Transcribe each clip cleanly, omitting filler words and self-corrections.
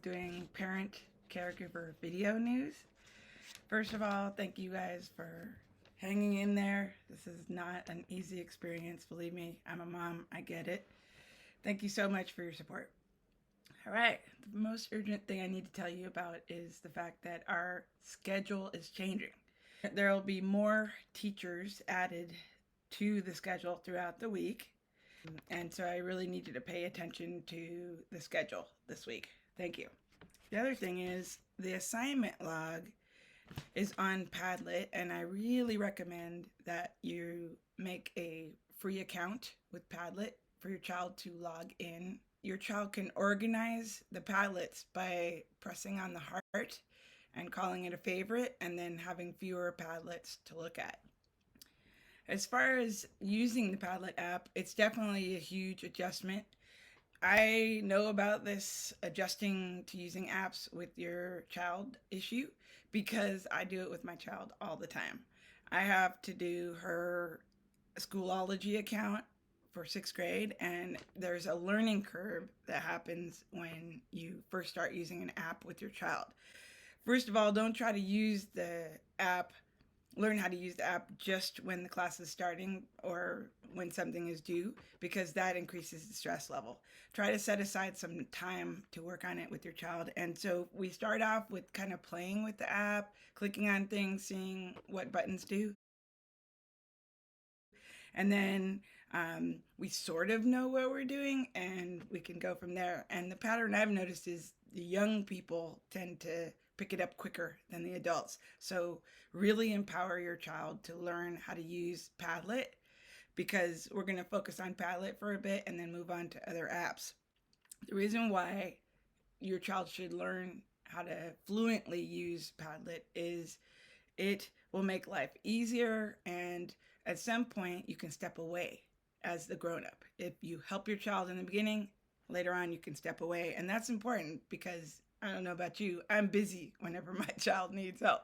doing parent caregiver video news. First of all, thank you guys for hanging in there. This is not an easy experience. Believe me, I'm a mom. I get it. Thank you so much for your support. All right, the most urgent thing I need to tell you about is the fact that our schedule is changing. There will be more teachers added to the schedule throughout the week. And so I really needed to pay attention to the schedule this week. Thank you. The other thing is the assignment log is on Padlet, and I really recommend that you make a free account with Padlet for your child to log in. Your child can organize the Padlets by pressing on the heart and calling it a favorite, and then having fewer Padlets to look at. As far as using the Padlet app, it's definitely a huge adjustment. I know about this adjusting to using apps with your child issue because I do it with my child all the time. I have to do her Schoolology account for 6th grade, and there's a learning curve that happens when you first start using an app with your child. First of all, don't try to use the app learn how to use the app just when the class is starting or when something is due, because that increases the stress level. Try to set aside some time to work on it with your child. And so we start off with kind of playing with the app, clicking on things, seeing what buttons do. And then we sort of know what we're doing and we can go from there. And the pattern I've noticed is the young people tend to pick it up quicker than the adults. So really empower your child to learn how to use Padlet, because we're going to focus on Padlet for a bit and then move on to other apps. The reason why your child should learn how to fluently use Padlet is it will make life easier, and at some point you can step away as the grown-up. If you help your child in the beginning, later on you can step away, and that's important because I don't know about you, I'm busy whenever my child needs help.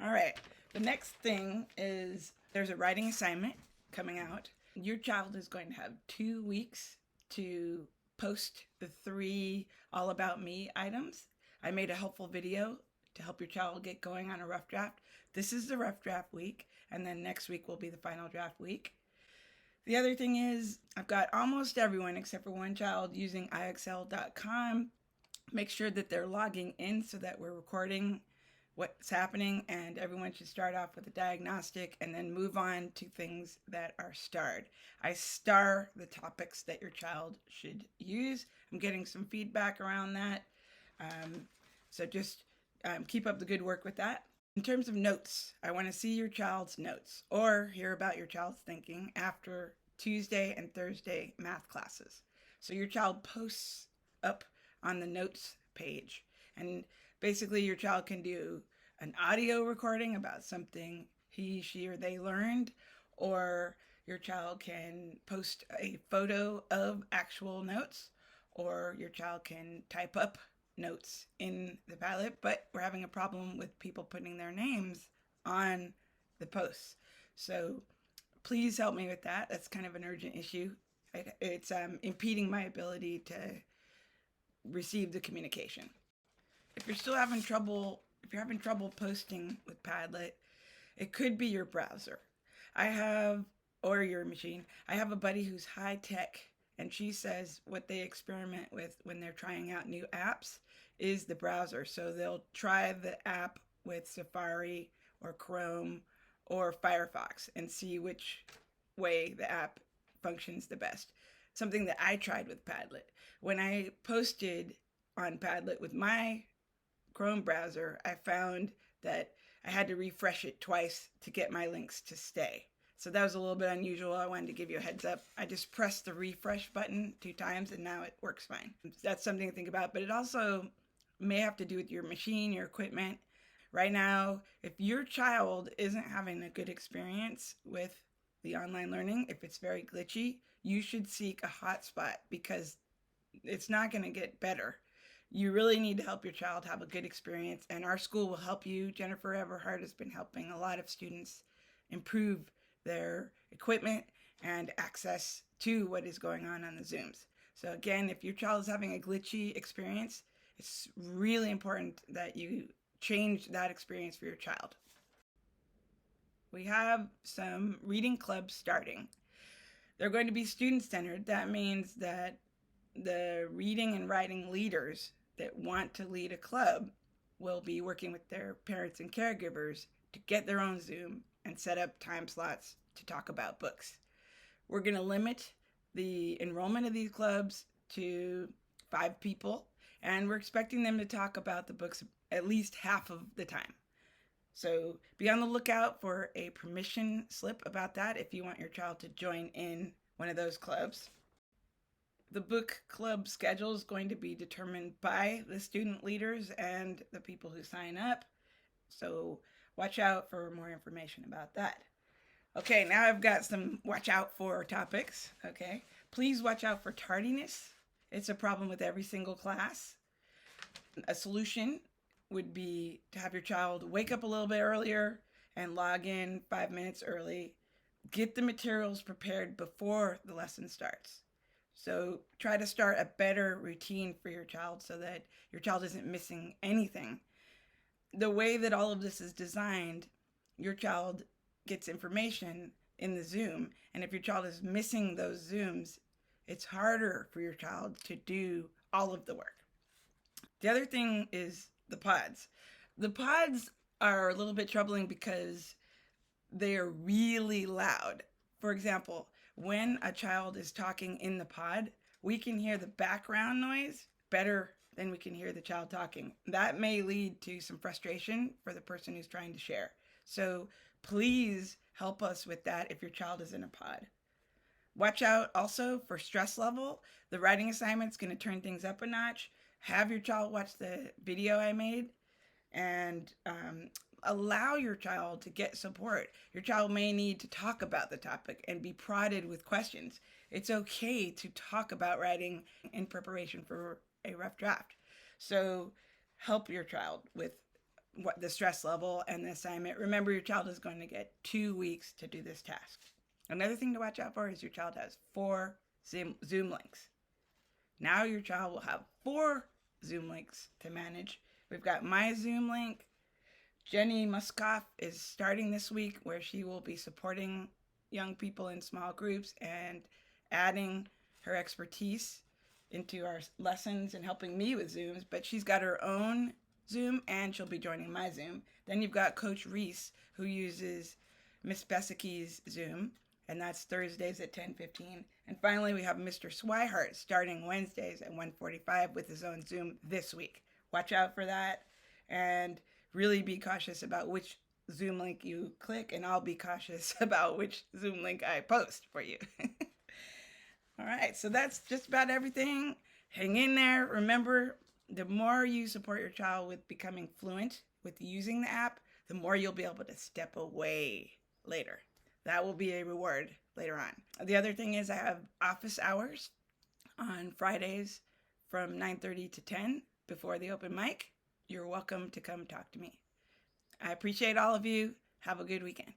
All right, the next thing is there's a writing assignment coming out. Your child is going to have 2 weeks to post the 3 All About Me items. I made a helpful video to help your child get going on a rough draft. This is the rough draft week, and then next week will be the final draft week. The other thing is I've got almost everyone except for one child using IXL.com. Make sure that they're logging in so that we're recording what's happening, and everyone should start off with a diagnostic and then move on to things that are starred. I star the topics that your child should use. I'm getting some feedback around that. So just keep up the good work with that. In terms of notes, I want to see your child's notes or hear about your child's thinking after Tuesday and Thursday math classes. So your child posts up on the notes page, and basically your child can do an audio recording about something he, she, or they learned, or your child can post a photo of actual notes, or your child can type up notes in the Padlet, but we're having a problem with people putting their names on the posts. So please help me with that. That's kind of an urgent issue. It's impeding my ability to receive the communication. If you're having trouble posting with Padlet, it could be your browser. Or your machine. I have a buddy who's high tech, and she says what they experiment with when they're trying out new apps is the browser. So they'll try the app with Safari or Chrome or Firefox and see which way the app functions the best. Something that I tried with Padlet. When I posted on Padlet with my Chrome browser, I found that I had to refresh it twice to get my links to stay. So that was a little bit unusual. I wanted to give you a heads up. I just pressed the refresh button 2 times and now it works fine. That's something to think about, but it also may have to do with your machine, your equipment. Right now, if your child isn't having a good experience with the online learning, if it's very glitchy, you should seek a hotspot because it's not going to get better. You really need to help your child have a good experience, and our school will help you. Jennifer Everhart has been helping a lot of students improve their equipment and access to what is going on the Zooms. So again, if your child is having a glitchy experience, It's really important that you change that experience for your child. We have some reading clubs starting. They're going to be student-centered. That means that the reading and writing leaders that want to lead a club will be working with their parents and caregivers to get their own Zoom and set up time slots to talk about books. We're going to limit the enrollment of these clubs to 5 people, and we're expecting them to talk about the books at least half of the time. So be on the lookout for a permission slip about that if you want your child to join in one of those clubs. The book club schedule is going to be determined by the student leaders and the people who sign up. So watch out for more information about that. Okay, now I've got some watch out for topics. Okay, please watch out for tardiness. It's a problem with every single class. A solution would be to have your child wake up a little bit earlier and log in 5 minutes early. Get the materials prepared before the lesson starts. So try to start a better routine for your child so that your child isn't missing anything. The way that all of this is designed, your child gets information in the Zoom, and if your child is missing those Zooms, it's harder for your child to do all of the work. The other thing is the pods. The pods are a little bit troubling because they are really loud. For example, when a child is talking in the pod, we can hear the background noise better than we can hear the child talking. That may lead to some frustration for the person who's trying to share. So please help us with that if your child is in a pod. Watch out also for stress level. The writing assignment's going to turn things up a notch. Have your child watch the video I made and allow your child to get support. Your child may need to talk about the topic and be prodded with questions. It's okay to talk about writing in preparation for a rough draft. So help your child with what the stress level and the assignment. Remember, your child is going to get 2 weeks to do this task. Another thing to watch out for is your child has 4 Zoom links. Now your child will have 4 Zoom links to manage. We've got my Zoom link. Jenny Muskoff is starting this week where she will be supporting young people in small groups and adding her expertise into our lessons and helping me with Zooms, but she's got her own Zoom and she'll be joining my Zoom. Then you've got Coach Reese who uses Miss Besicky's Zoom, and that's Thursdays at 10:15. And finally, we have Mr. Swihart starting Wednesdays at 1:45 with his own Zoom this week. Watch out for that and really be cautious about which Zoom link you click, and I'll be cautious about which Zoom link I post for you. All right, so that's just about everything. Hang in there. Remember, the more you support your child with becoming fluent with using the app, the more you'll be able to step away later. That will be a reward later on. The other thing is I have office hours on Fridays from 9:30 to 10 before the open mic. You're welcome to come talk to me. I appreciate all of you. Have a good weekend.